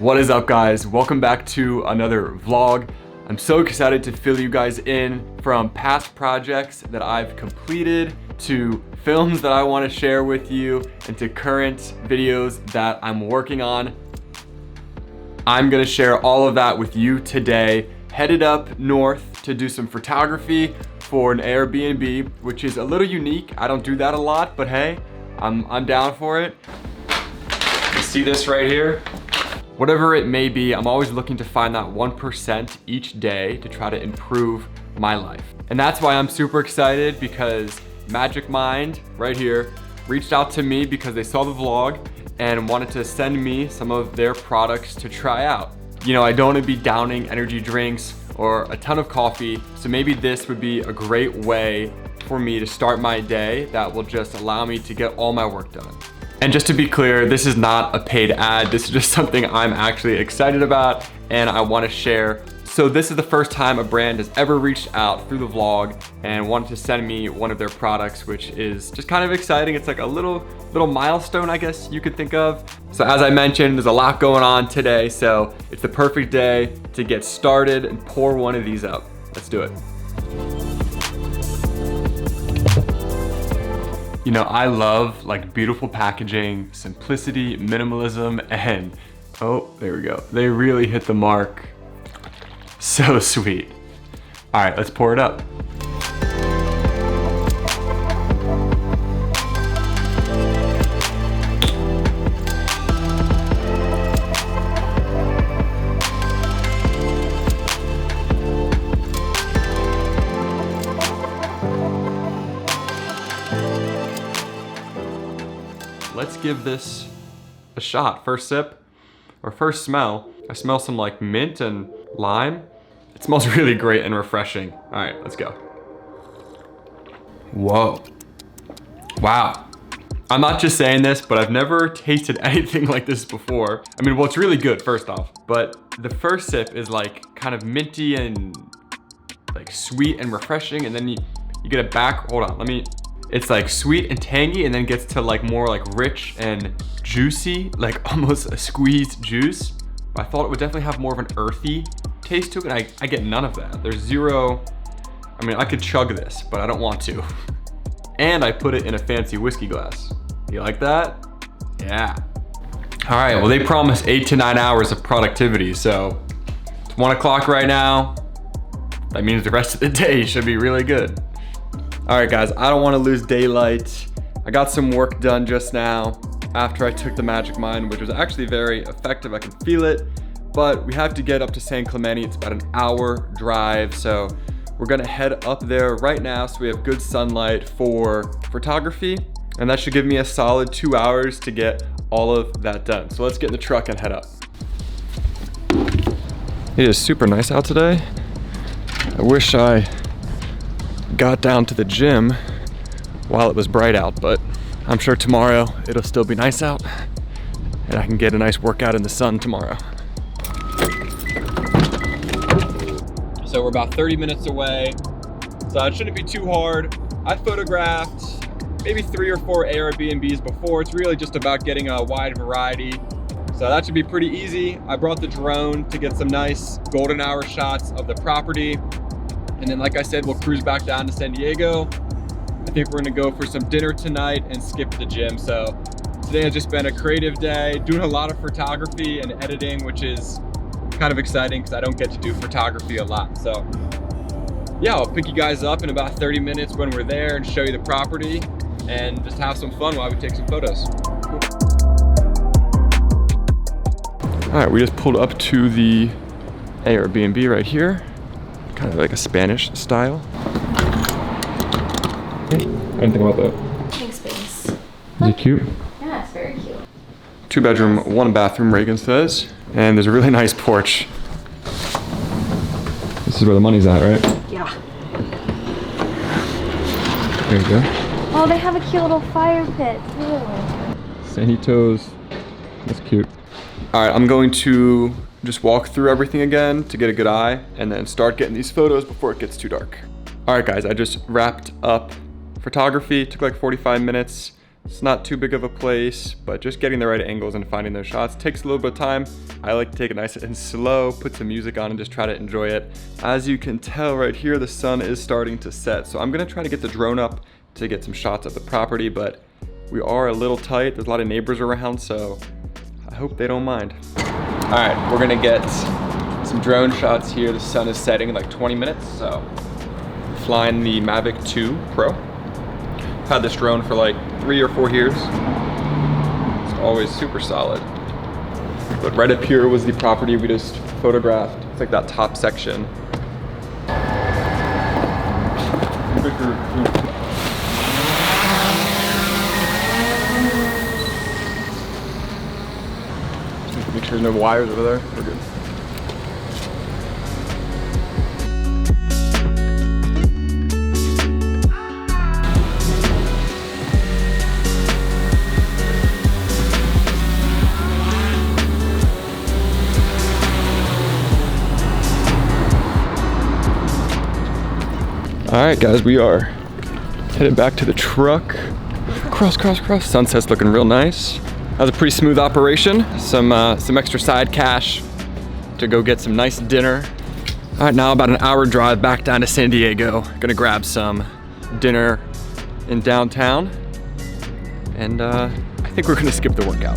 What is up, guys? Welcome back to another vlog. I'm so excited to fill you guys in from past projects that I've completed to films that I want to share with you and to current videos that I'm working on. I'm gonna share all of that with you today. Headed up north to do some photography for an Airbnb, which is a little unique. I don't do that a lot, but hey, I'm down for it. You see this right here? Whatever it may be, I'm always looking to find that 1% each day to try to improve my life. And that's why I'm super excited, because Magic Mind right here reached out to me because they saw the vlog and wanted to send me some of their products to try out. You know, I don't want to be downing energy drinks or a ton of coffee, so maybe this would be a great way for me to start my day that will just allow me to get all my work done. And just to be clear, this is not a paid ad. This is just something I'm actually excited about and I want to share. So this is the first time a brand has ever reached out through the vlog and wanted to send me one of their products, which is just kind of exciting. It's like a little milestone, I guess you could think of. So as I mentioned, there's a lot going on today, so it's the perfect day to get started and pour one of these up. Let's do it. You know, I love like beautiful packaging, simplicity, minimalism, and oh, there we go. They really hit the mark. So sweet. All right, let's pour it up. Let's give this a shot. First sip, or first smell. I smell some like mint and lime. It smells really great and refreshing. All right, let's go. Whoa. Wow. I'm not just saying this, but I've never tasted anything like this before. I mean, well, it's really good, first off, but the first sip is like kind of minty and like sweet and refreshing, and then you get it back. Hold on, it's like sweet and tangy, and then gets to like more like rich and juicy, like almost a squeezed juice. But I thought it would definitely have more of an earthy taste to it, and I get none of that. There's zero, I mean, I could chug this, but I don't want to. And I put it in a fancy whiskey glass. You like that? Yeah. All right, well, they promise 8 to 9 hours of productivity, so it's 1 o'clock right now. That means the rest of the day should be really good. All right, guys, I don't want to lose daylight. I got some work done just now after I took the Magic Mind, which was actually very effective. I can feel it, but we have to get up to San Clemente. It's about an hour drive, so we're gonna head up there right now so we have good sunlight for photography, and that should give me a solid 2 hours to get all of that done. So let's get in the truck and head up. It is super nice out today. I wish I got down to the gym while it was bright out, but I'm sure tomorrow it'll still be nice out and I can get a nice workout in the sun tomorrow. So we're about 30 minutes away, so it shouldn't be too hard. I photographed maybe 3 or 4 Airbnbs before. It's really just about getting a wide variety, so that should be pretty easy. I brought the drone to get some nice golden hour shots of the property. And then, like I said, we'll cruise back down to San Diego. I think we're gonna go for some dinner tonight and skip the gym. So today has just been a creative day, doing a lot of photography and editing, which is kind of exciting because I don't get to do photography a lot. So yeah, I'll pick you guys up in about 30 minutes when we're there and show you the property and just have some fun while we take some photos. All right, we just pulled up to the Airbnb right here. Kind of like a Spanish style. What do you think about that? Big space. Is it cute? Yeah, it's very cute. 2 bedroom, 1 bathroom, Reagan says. And there's a really nice porch. This is where the money's at, right? Yeah. There you go. Oh, they have a cute little fire pit too. Sanitos. That's cute. All right, I'm going to just walk through everything again to get a good eye and then start getting these photos before it gets too dark. All right, guys, I just wrapped up photography. It took like 45 minutes. It's not too big of a place, but just getting the right angles and finding those shots takes a little bit of time. I like to take it nice and slow, put some music on and just try to enjoy it. As you can tell right here, the sun is starting to set. So I'm gonna try to get the drone up to get some shots of the property, but we are a little tight. There's a lot of neighbors around, so I hope they don't mind. All right, we're gonna get some drone shots here. The sun is setting in like 20 minutes, so flying the Mavic 2 Pro. Had this drone for like 3 or 4 years. It's always super solid. But right up here was the property we just photographed. It's like that top section. Make sure there's no wires over there. We're good. All right, guys, we are headed back to the truck. Cross. Sunset's looking real nice. That was a pretty smooth operation. Some extra side cash to go get some nice dinner. All right, now about an hour drive back down to San Diego. Gonna grab some dinner in downtown. And I think we're gonna skip the workout.